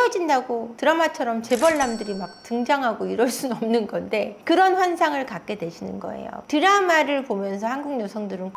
헤어진다고 드라마처럼 재벌남들이 막 등장하고 이럴 순 없는 건데 그런 환상을 갖게 되시는 거예요. 드라마를 보면서 한국 여성들은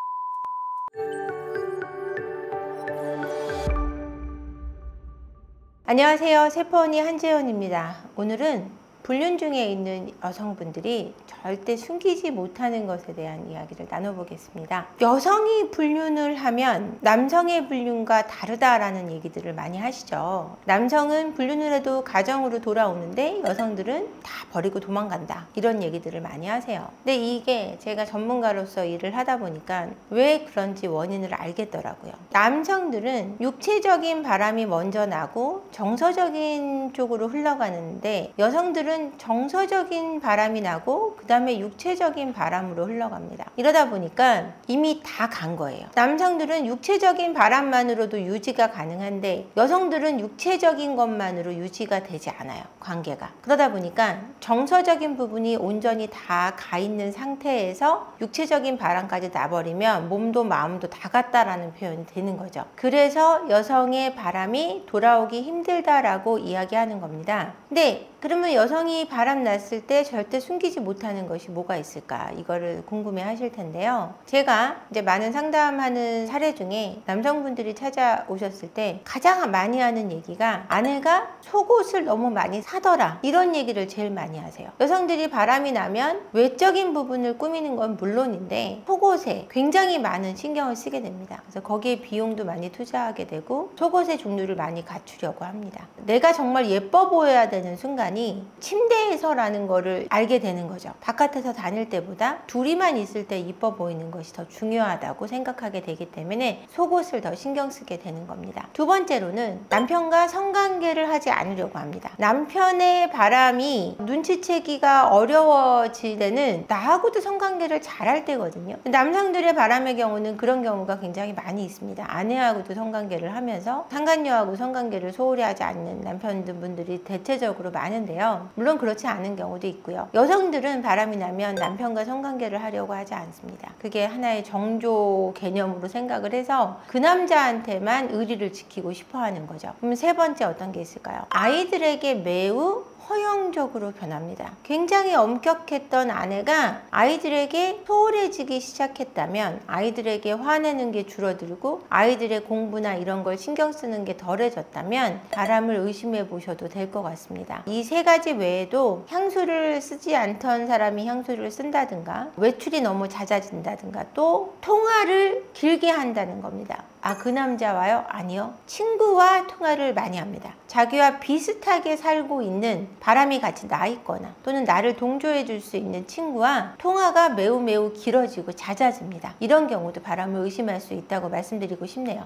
안녕하세요. 세포언니 한재현입니다. 오늘은 불륜 중에 있는 여성분들이 절대 숨기지 못하는 것에 대한 이야기를 나눠보겠습니다. 여성이 불륜을 하면 남성의 불륜과 다르다라는 얘기들을 많이 하시죠. 남성은 불륜을 해도 가정으로 돌아오는데 여성들은 다 버리고 도망간다, 이런 얘기들을 많이 하세요. 근데 이게 제가 전문가로서 일을 하다 보니까 왜 그런지 원인을 알겠더라고요. 남성들은 육체적인 바람이 먼저 나고 정서적인 쪽으로 흘러가는데 여성들은 정서적인 바람이 나고 그 다음에 육체적인 바람으로 흘러갑니다. 이러다 보니까 이미 다 간 거예요. 남성들은 육체적인 바람만으로도 유지가 가능한데 여성들은 육체적인 것만으로 유지가 되지 않아요, 관계가. 그러다 보니까 정서적인 부분이 온전히 다 가 있는 상태에서 육체적인 바람까지 나버리면 몸도 마음도 다 갔다라는 표현이 되는 거죠. 그래서 여성의 바람이 돌아오기 힘들다라고 이야기하는 겁니다. 근데 그러면 여성이 바람 났을 때 절대 숨기지 못하는 것이 뭐가 있을까, 이거를 궁금해 하실 텐데요. 제가 이제 많은 상담하는 사례 중에 남성분들이 찾아오셨을 때 가장 많이 하는 얘기가 아내가 속옷을 너무 많이 사더라, 이런 얘기를 제일 많이 하세요. 여성들이 바람이 나면 외적인 부분을 꾸미는 건 물론인데 속옷에 굉장히 많은 신경을 쓰게 됩니다. 그래서 거기에 비용도 많이 투자하게 되고 속옷의 종류를 많이 갖추려고 합니다. 내가 정말 예뻐 보여야 되는 순간 침대에서라는 거를 알게 되는 거죠. 바깥에서 다닐 때보다 둘이만 있을 때 이뻐 보이는 것이 더 중요하다고 생각하게 되기 때문에 속옷을 더 신경 쓰게 되는 겁니다. 두 번째로는 남편과 성관계를 하지 않으려고 합니다. 남편의 바람이 눈치채기가 어려워질 때는 나하고도 성관계를 잘할 때거든요. 남성들의 바람의 경우는 그런 경우가 굉장히 많이 있습니다. 아내하고도 성관계를 하면서 상간녀하고 성관계를 소홀히 하지 않는 남편분들이 대체적으로 많은데요. 물론 그렇지 않은 경우도 있고요. 여성들은 바람이 나면 남편과 성관계를 하려고 하지 않습니다. 그게 하나의 정조 개념으로 생각을 해서 그 남자한테만 의리를 지키고 싶어 하는 거죠. 그럼 세 번째 어떤 게 있을까요? 아이들에게 매우 허용적으로 변합니다. 굉장히 엄격했던 아내가 아이들에게 소홀해지기 시작했다면 아이들에게 화내는 게 줄어들고 아이들의 공부나 이런 걸 신경 쓰는 게 덜해졌다면 바람을 의심해 보셔도 될 것 같습니다. 이 세 가지 외에도 향수를 쓰지 않던 사람이 향수를 쓴다든가 외출이 너무 잦아진다든가 또 통화를 길게 한다는 겁니다. 아, 그 남자 와요? 아니요. 친구와 통화를 많이 합니다. 자기와 비슷하게 살고 있는 바람이 같이 나 있거나 또는 나를 동조해 줄 수 있는 친구와 통화가 매우 길어지고 잦아집니다. 이런 경우도 바람을 의심할 수 있다고 말씀드리고 싶네요.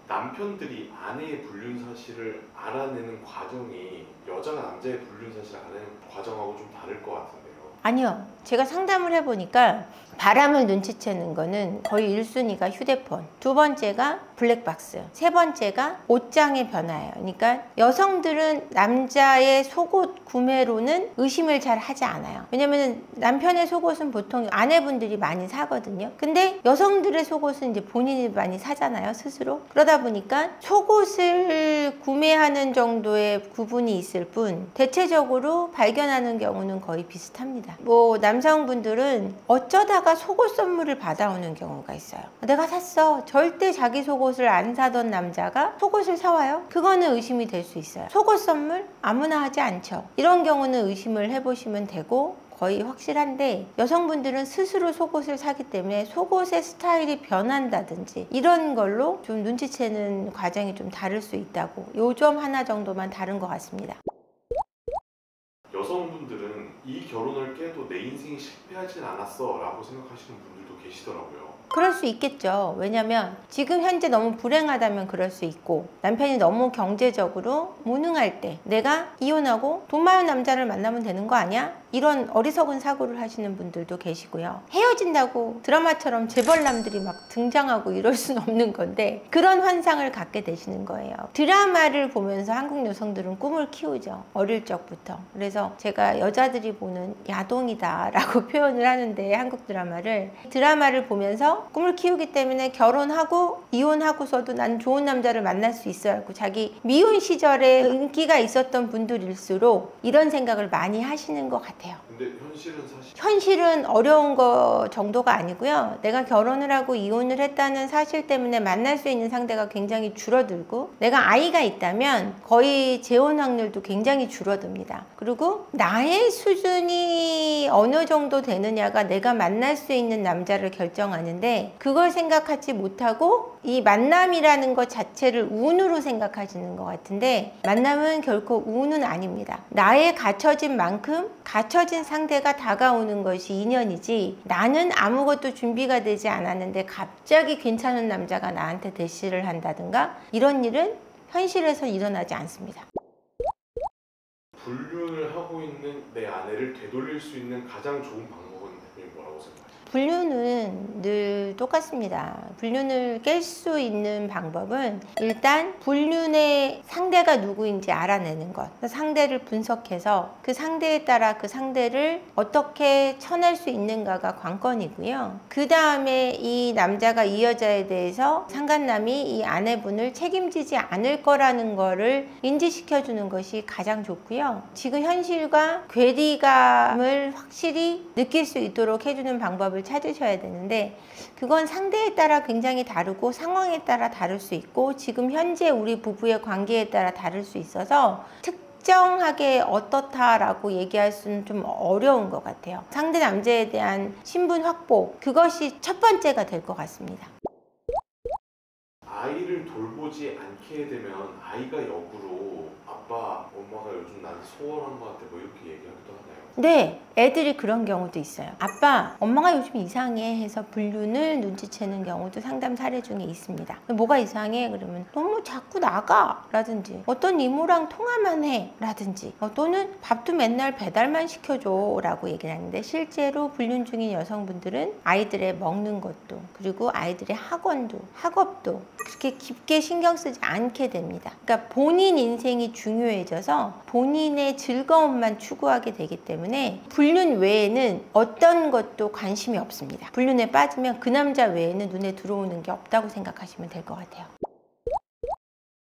남편들이 아내의 불륜 사실을 알아내는 과정이 여자가 남자의 불륜 사실을 알아내는 과정하고 좀 다를 것 같은데요. 아니요. 제가 상담을 해보니까 바람을 눈치채는 거는 거의 1순위가 휴대폰, 두 번째가 블랙박스, 세 번째가 옷장의 변화예요. 그러니까 여성들은 남자의 속옷 구매로는 의심을 잘 하지 않아요. 왜냐면 남편의 속옷은 보통 아내분들이 많이 사거든요. 근데 여성들의 속옷은 이제 본인이 많이 사잖아요, 스스로. 그러다 보니까 속옷을 구매하는 정도의 구분이 있을 뿐 대체적으로 발견하는 경우는 거의 비슷합니다. 뭐 남성분들은 어쩌다가 속옷 선물을 받아오는 경우가 있어요. 내가 샀어. 절대 자기 속옷을 안 사던 남자가 속옷을 사와요. 그거는 의심이 될 수 있어요. 속옷 선물 아무나 하지 않죠. 이런 경우는 의심을 해보시면 되고 거의 확실한데 여성분들은 스스로 속옷을 사기 때문에 속옷의 스타일이 변한다든지 이런 걸로 좀 눈치채는 과정이 좀 다를 수 있다고, 요 점 하나 정도만 다른 것 같습니다. 여성분들은 이 결혼을 깨도 내 인생이 실패하진 않았어 라고 생각하시는 분들도 계시더라고요. 그럴 수 있겠죠. 왜냐면 지금 현재 너무 불행하다면 그럴 수 있고 남편이 너무 경제적으로 무능할 때 내가 이혼하고 돈 많은 남자를 만나면 되는 거 아니야? 이런 어리석은 사고를 하시는 분들도 계시고요. 헤어진다고 드라마처럼 재벌남들이 막 등장하고 이럴 수는 없는 건데 그런 환상을 갖게 되시는 거예요. 드라마를 보면서 한국 여성들은 꿈을 키우죠. 어릴 적부터. 그래서 제가 여자들이 보는 야동이다라고 표현을 하는데, 한국 드라마를 보면서 꿈을 키우기 때문에 결혼하고 이혼하고서도 난 좋은 남자를 만날 수 있어야 하고, 자기 미혼 시절에 인기가 있었던 분들일수록 이런 생각을 많이 하시는 것 같아요. 근데 현실은 사실 현실은 어려운 거 정도가 아니고요. 내가 결혼을 하고 이혼을 했다는 사실 때문에 만날 수 있는 상대가 굉장히 줄어들고, 내가 아이가 있다면 거의 재혼 확률도 굉장히 줄어듭니다. 그리고 나의 수준이 어느 정도 되느냐가 내가 만날 수 있는 남자를 결정하는데, 그걸 생각하지 못하고 이 만남이라는 것 자체를 운으로 생각하시는 것 같은데, 만남은 결코 운은 아닙니다. 나의 갖춰진 만큼 갖춰진 상대가 다가오는 것이 인연이지, 나는 아무것도 준비가 되지 않았는데 갑자기 괜찮은 남자가 나한테 대시를 한다든가, 이런 일은 현실에서 일어나지 않습니다. 불륜을 하고 있는 내 아내를 되돌릴 수 있는 가장 좋은 방법은 대표님 뭐라고 생각하세요? 불륜은 늘 똑같습니다. 불륜을 깰 수 있는 방법은 일단 불륜의 상대가 누구인지 알아내는 것. 상대를 분석해서 그 상대에 따라 그 상대를 어떻게 쳐낼 수 있는가가 관건이고요. 그 다음에 이 남자가 이 여자에 대해서 상간남이 이 아내분을 책임지지 않을 거라는 거를 인지시켜주는 것이 가장 좋고요. 지금 현실과 괴리감을 확실히 느낄 수 있도록 해주는 방법을 찾으셔야 되는데, 그건 상대에 따라 굉장히 다르고 상황에 따라 다를 수 있고, 지금 현재 우리 부부의 관계에 따라 다를 수 있어서 특정하게 어떻다라고 얘기할 수는 좀 어려운 것 같아요. 상대 남자에 대한 신분 확보, 그것이 첫 번째가 될 것 같습니다. 아이를 돌보지 않게 되면 아이가 역으로 아빠, 엄마가 요즘 나한테 소홀한 것 같아 뭐 이렇게 얘기하기도 하나요? 네, 애들이 그런 경우도 있어요. 아빠, 엄마가 요즘 이상해 해서 불륜을 눈치채는 경우도 상담 사례 중에 있습니다. 뭐가 이상해? 그러면 너무 자꾸 나가 라든지, 어떤 이모랑 통화만 해 라든지, 또는 밥도 맨날 배달만 시켜줘 라고 얘기를 하는데, 실제로 불륜 중인 여성분들은 아이들의 먹는 것도, 그리고 아이들의 학원도, 학업도 그렇게 깊게 신경 쓰지 않게 됩니다. 그러니까 본인 인생이 중요해져서 본인의 즐거움만 추구하게 되기 때문에 불륜 외에는 어떤 것도 관심이 없습니다. 불륜에 빠지면 그 남자 외에는 눈에 들어오는 게 없다고 생각하시면 될 것 같아요.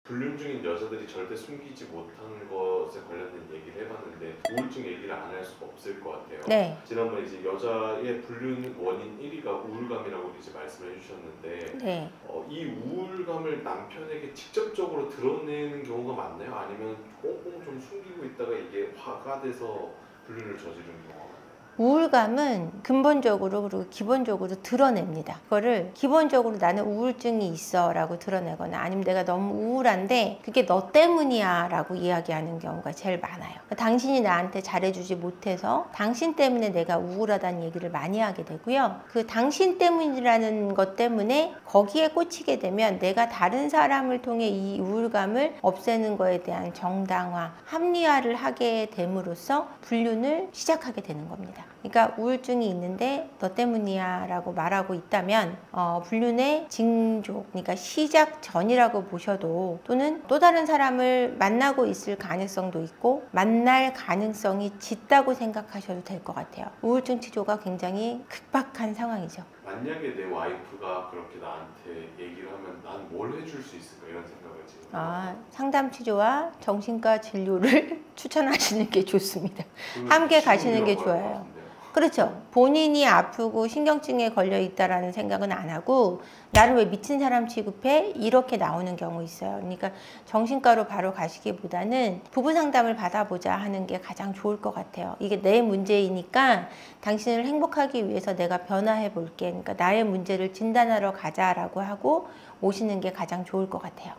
불륜 중인 여자들이 절대 숨기지 못하는 것에 관련된 얘기를 해봤는데, 우울증 얘기를 안 할 수가 없을 것 같아요. 네. 지난번에 이제 여자의 불륜 원인 1위가 우울감이라고 이제 말씀을 해주셨는데, 네. 이 우울감을 남편에게 직접적으로 드러내는 경우가 많나요? 아니면 꽁꽁 좀 숨기고 있다가 이게 화가 돼서 불륜을 저지르는 경우가 많나요? 우울감은 근본적으로 그리고 기본적으로 드러냅니다. 그거를 기본적으로 나는 우울증이 있어 라고 드러내거나, 아니면 내가 너무 우울한데 그게 너 때문이야 라고 이야기하는 경우가 제일 많아요. 당신이 나한테 잘해주지 못해서 당신 때문에 내가 우울하다는 얘기를 많이 하게 되고요. 그 당신 때문이라는 것 때문에 거기에 꽂히게 되면 내가 다른 사람을 통해 이 우울감을 없애는 거에 대한 정당화, 합리화를 하게 됨으로써 불륜을 시작하게 되는 겁니다. 그러니까 우울증이 있는데 너 때문이야 라고 말하고 있다면 불륜의 징조, 그러니까 시작 전이라고 보셔도, 또는 또 다른 사람을 만나고 있을 가능성도 있고 만날 가능성이 짙다고 생각하셔도 될 것 같아요. 우울증 치료가 굉장히 급박한 상황이죠. 만약에 내 와이프가 그렇게 나한테 얘기를 하면 난 뭘 해줄 수 있을까 이런 생각을 지금 상담 치료와 정신과 진료를 추천하시는 게 좋습니다. 함께 가시는 게 좋아요. 그렇죠. 본인이 아프고 신경증에 걸려 있다라는 생각은 안 하고, 나를 왜 미친 사람 취급해? 이렇게 나오는 경우 있어요. 그러니까 정신과로 바로 가시기보다는 부부 상담을 받아보자 하는 게 가장 좋을 것 같아요. 이게 내 문제이니까 당신을 행복하기 위해서 내가 변화해 볼게. 그러니까 나의 문제를 진단하러 가자라고 하고 오시는 게 가장 좋을 것 같아요.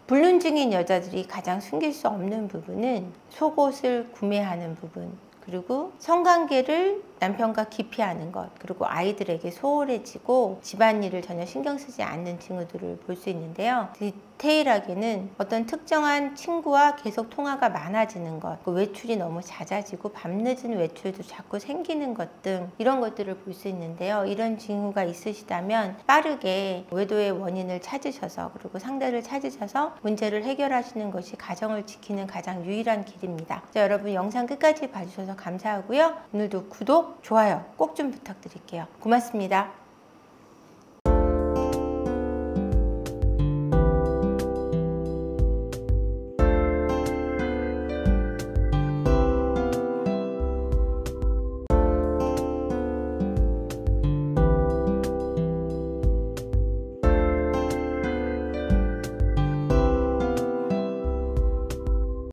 불륜 중인 여자들이 가장 숨길 수 없는 부분은 속옷을 구매하는 부분, 그리고 성관계를 남편과 기피하는 것, 그리고 아이들에게 소홀해지고 집안일을 전혀 신경 쓰지 않는 징후들을 볼 수 있는데요. 디테일하게는 어떤 특정한 친구와 계속 통화가 많아지는 것, 외출이 너무 잦아지고 밤늦은 외출도 자꾸 생기는 것 등 이런 것들을 볼 수 있는데요. 이런 징후가 있으시다면 빠르게 외도의 원인을 찾으셔서 그리고 상대를 찾으셔서 문제를 해결하시는 것이 가정을 지키는 가장 유일한 길입니다. 자, 여러분 영상 끝까지 봐주셔서 감사하고요. 오늘도 구독, 좋아요 꼭 좀 부탁드릴게요. 고맙습니다.